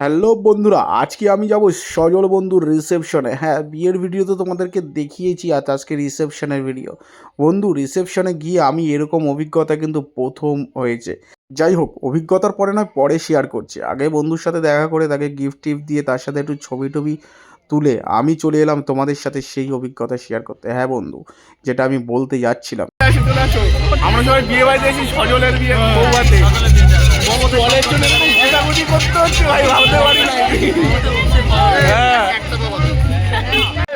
Hello বন্ধুরা, আজকে আমি যাব সজল বন্ধুর রিসেপশনে। হ্যাঁ, বিয়ের ভিডিও তো তোমাদেরকে দেখিয়েছি, আর আজকে রিসেপশনের ভিডিও। বন্ধু, রিসেপশনে গিয়ে আমি এরকম অভিজ্ঞতা কিন্তু প্রথম হয়েছে। যাই হোক, অভিজ্ঞতার পরে নয়, পরে শেয়ার করছি। আগে বন্ধুর সাথে দেখা করে তাকে গিফট টিফট দিয়ে তার সাথে একটু ছবি টবি তুলে আমি চলে এলাম তোমাদের সাথে সেই অভিজ্ঞতা শেয়ার করতে। হ্যাঁ বন্ধু, যেটা আমি বলতে যাচ্ছিলাম। আমরা সবাই বিয়ে বাড়িতে এসেছি, সজলের বিয়ে বৌভাতে জলের জন্য এরকম ঘোটাঘুটি করতে হচ্ছে ভাই, ভাবতে পারি না। হ্যাঁ,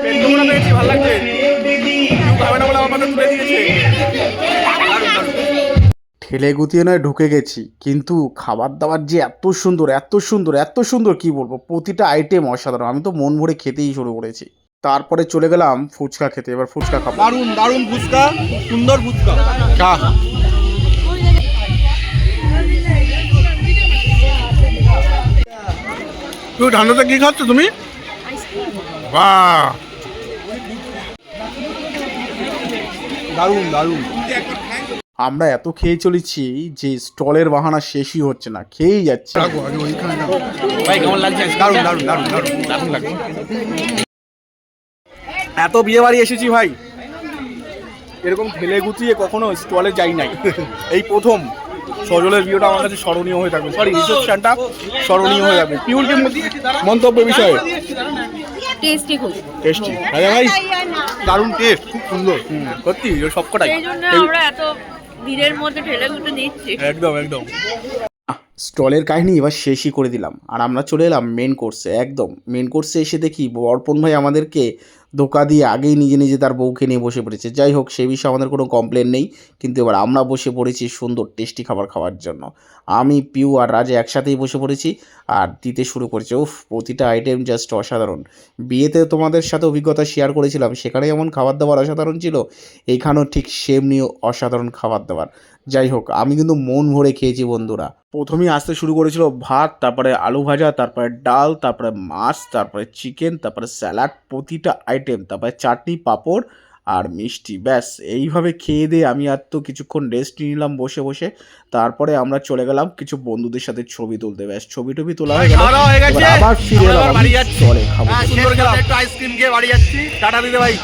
পেট্রোল পেয়েছি, ভালো লাগছে। কেউ খাবে না বলে আমার মাথায় তুলে দিয়েছে। ঠেলে গুতিয়ে নয় ঢুকে গেছি, কিন্তু খাবার দাবার যে এত সুন্দর এত সুন্দর এত সুন্দর, কি বলবো, প্রতিটা আইটেম অসাধারণ। আমি তো মন ভরে খেতেই শুরু করেছি। তারপরে চলে গেলাম ফুচকা খেতে। এবার ফুচকা খাবো। দারুণ দারুণ ফুচকা, সুন্দর ফুচকা। তুই ঠান্ডাতে কি খাচ্ছ তুমি? বাহ, দারুণ দারুণ। আমরা এত খেয়ে চলেছি যে স্টলের বাহানা শেষই হচ্ছে না, খেয়েই যাচ্ছে। ভাই কেমন লাগছে? দারুণ দারুণ দারুণ দারুণ দারুণ লাগছে। এত বিয়ে বাড়ি এসেছি ভাই, এরকম ঠেলে গুছিয়ে কখনো স্টলে যাই নাই। এই প্রথম সজলের বিয়েটা আমার কাছে স্মরণীয় হয়ে থাকবে। সরি, রিসেপশনটা স্মরণীয় হয়ে যাবে। পিউলকে মন্তব্য বিষয়ে টেস্টি খুব। টেস্টি। আরে ভাই, দারুণ টেস্ট, খুব সুন্দর। সত্যি সবকটাই। সেই জন্য আমরা এত ভিড়ের মধ্যে ঠেলে গুটে নিচ্ছি। একদম একদম। স্টলের কাহিনী এবার শেষই করে দিলাম, আর আমরা চলে এলাম মেন কোর্সে। একদম মেন কোর্সে এসে দেখি অর্পণ ভাই আমাদেরকে ধোকা দিয়ে আগেই নিজে নিজে তার বউকে নিয়ে বসে পড়েছে। যাই হোক, সে বিষয়ে আমাদের কোনো কমপ্লেন নেই, কিন্তু এবার আমরা বসে পড়েছি সুন্দর টেস্টি খাবার খাওয়ার জন্য। আমি, পিউ আর রাজা একসাথেই বসে পড়েছি আর দিতে শুরু করেছে। উফ, প্রতিটা আইটেম জাস্ট অসাধারণ। বিয়েতে তোমাদের সাথে অভিজ্ঞতা শেয়ার করেছিলাম, সেখানে যেমন খাবার দাবার অসাধারণ ছিল, এইখানেও ঠিক সেমনিও অসাধারণ খাবার দাবার। যাই হোক, আমি কিন্তু মন ভরে খেয়েছি বন্ধুরা। প্রথমেই আসতে শুরু করেছিল ভাত, তারপরে আলু ভাজা, তারপরে ডাল, তারপরে মাছ, তারপরে চিকেন, তারপরে স্যালাড, প্রতিটা আইটেম, তারপরে চাটনি, পাঁপড় আর মিষ্টি। ব্যাস এইভাবে খেয়ে দিয়ে আমি আর তো কিছুক্ষণ রেস্ট নিলাম বসে বসে। তারপরে আমরা চলে গেলাম কিছু বন্ধুদের সাথে ছবি তুলতে। ব্যাস ছবি টবি তোলা হয়ে গেল, এবার আবার ফিরে এলাম বাড়ি যাচ্ছি। চলে খাবো। সুন্দর খেলাম, একটু আইসক্রিম খেয়ে বাড়ি যাচ্ছি। টাটা দিতে ভাই।